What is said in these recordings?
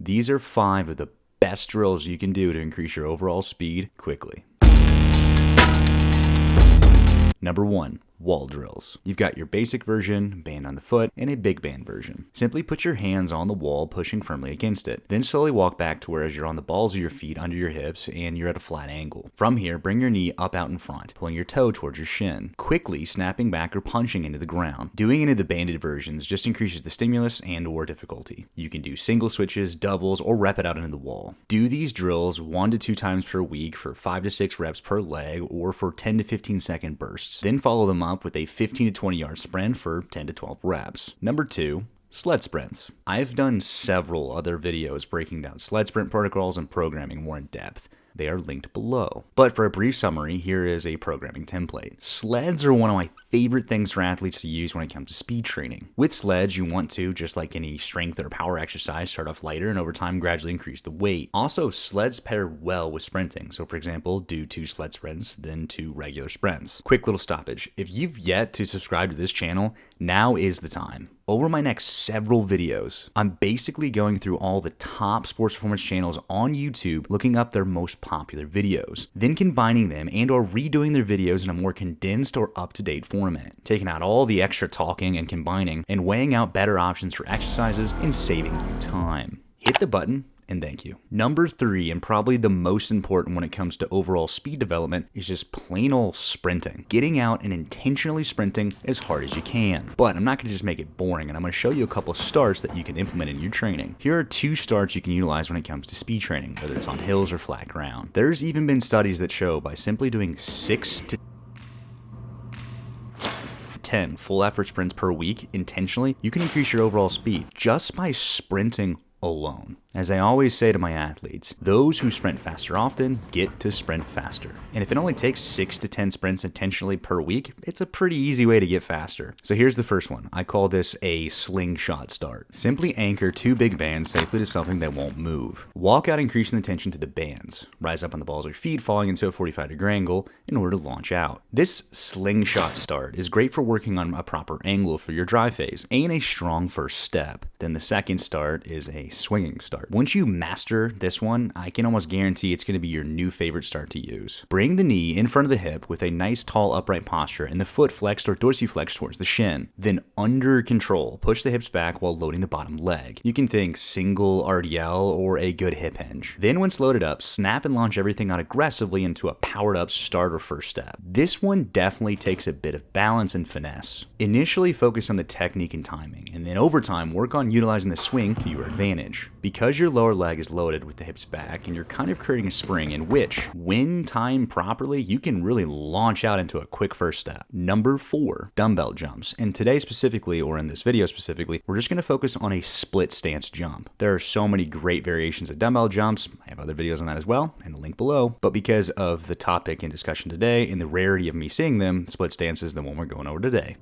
These are 5 of the best drills you can do to increase your overall speed quickly. Number 1. Wall drills. You've got your basic version, band on the foot, and a big band version. Simply put your hands on the wall, pushing firmly against it. Then slowly walk back to whereas you're on the balls of your feet under your hips and you're at a flat angle. From here, bring your knee up out in front, pulling your toe towards your shin, quickly snapping back or punching into the ground. Doing any of the banded versions just increases the stimulus and or difficulty. You can do single switches, doubles, or rep it out into the wall. Do these drills 1 to 2 times per week for 5 to 6 reps per leg or for 10 to 15 second bursts. Then follow them up with a 15 to 20 yard sprint for 10 to 12 reps. Number 2. Sled sprints. I've done several other videos breaking down sled sprint protocols and programming more in depth. They are linked below. But for a brief summary, here is a programming template. Sleds are one of my favorite things for athletes to use when it comes to speed training. With sleds, you want to, just like any strength or power exercise, start off lighter and over time gradually increase the weight. Also, sleds pair well with sprinting. So for example, do 2 sled sprints, then 2 regular sprints. Quick little stoppage. If you've yet to subscribe to this channel, now is the time. Over my next several videos, I'm basically going through all the top sports performance channels on YouTube, looking up their most popular videos, then combining them and or redoing their videos in a more condensed or up-to-date format, taking out all the extra talking and combining and weighing out better options for exercises and saving you time. Hit the button and thank you. Number 3, and probably the most important when it comes to overall speed development, is just plain old sprinting. Getting out and intentionally sprinting as hard as you can. But I'm not going to just make it boring, and I'm going to show you a couple of starts that you can implement in your training. Here are 2 starts you can utilize when it comes to speed training, whether it's on hills or flat ground. There's even been studies that show by simply doing 6 to 10 full effort sprints per week intentionally, you can increase your overall speed just by sprinting alone. As I always say to my athletes, those who sprint faster often get to sprint faster. And if it only takes 6 to 10 sprints intentionally per week, it's a pretty easy way to get faster. So here's the first one. I call this a slingshot start. Simply anchor 2 big bands safely to something that won't move. Walk out increasing the tension to the bands. Rise up on the balls of your feet, falling into a 45-degree angle in order to launch out. This slingshot start is great for working on a proper angle for your drive phase and a strong first step. Then the second start is a swinging start. Once you master this one, I can almost guarantee it's going to be your new favorite start to use. Bring the knee in front of the hip with a nice tall upright posture and the foot flexed or dorsiflexed towards the shin. Then under control, push the hips back while loading the bottom leg. You can think single RDL or a good hip hinge. Then once loaded up, snap and launch everything out aggressively into a powered up start or first step. This one definitely takes a bit of balance and finesse. Initially focus on the technique and timing, and then over time work on utilizing the swing to your advantage. Because your lower leg is loaded with the hips back and you're kind of creating a spring in which, when timed properly, you can really launch out into a quick first step. Number 4, dumbbell jumps. And today specifically, or in this video specifically, we're just going to focus on a split stance jump. There are so many great variations of dumbbell jumps. I have other videos on that as well, and a link below. But because of the topic in discussion today and the rarity of me seeing them, split stance is the one we're going over today.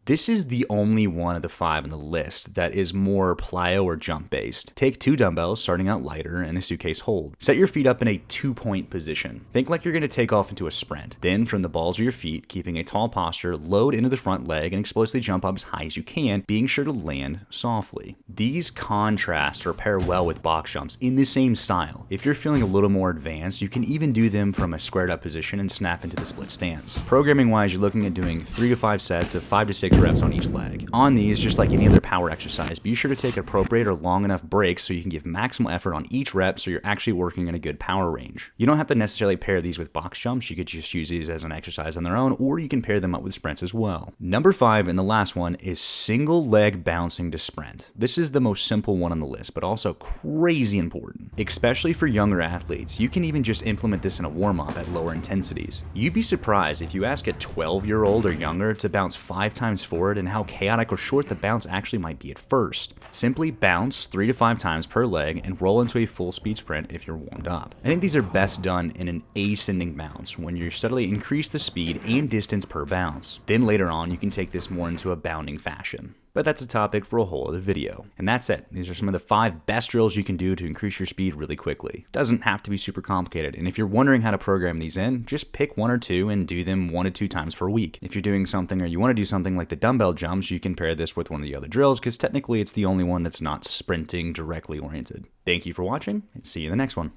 This is the only one of the 5 on the list that is more plyo or jump based. Take 2 dumbbells starting out lighter and a suitcase hold. Set your feet up in a 2-point position. Think like you're going to take off into a sprint. Then from the balls of your feet, keeping a tall posture, load into the front leg and explosively jump up as high as you can, being sure to land softly. These contrast or pair well with box jumps in the same style. If you're feeling a little more advanced, you can even do them from a squared up position and snap into the split stance. Programming wise, you're looking at doing 3 to 5 sets of 5 to 6 reps on each leg. On these, just like any other power exercise, be sure to take appropriate or long enough breaks so you can give maximal effort on each rep so you're actually working in a good power range. You don't have to necessarily pair these with box jumps. You could just use these as an exercise on their own, or you can pair them up with sprints as well. Number 5 and the last one is single leg bouncing to sprint. This is the most simple one on the list, but also crazy important. Especially for younger athletes, you can even just implement this in a warm-up at lower intensities. You'd be surprised if you ask a 12-year-old or younger to bounce 5 times forward and how chaotic or short the bounce actually might be at first. Simply bounce 3 to 5 times per leg and roll into a full speed sprint if you're warmed up. I think these are best done in an ascending bounce when you steadily increase the speed and distance per bounce. Then later on you can take this more into a bounding fashion. but that's a topic for a whole other video. And that's it. These are some of the 5 best drills you can do to increase your speed really quickly. Doesn't have to be super complicated, and if you're wondering how to program these in, just pick 1 or 2 and do them 1 to 2 times per week. If you're doing something or you want to do something like the dumbbell jumps, you can pair this with one of the other drills because technically it's the only one that's not sprinting directly oriented. Thank you for watching, and see you in the next one.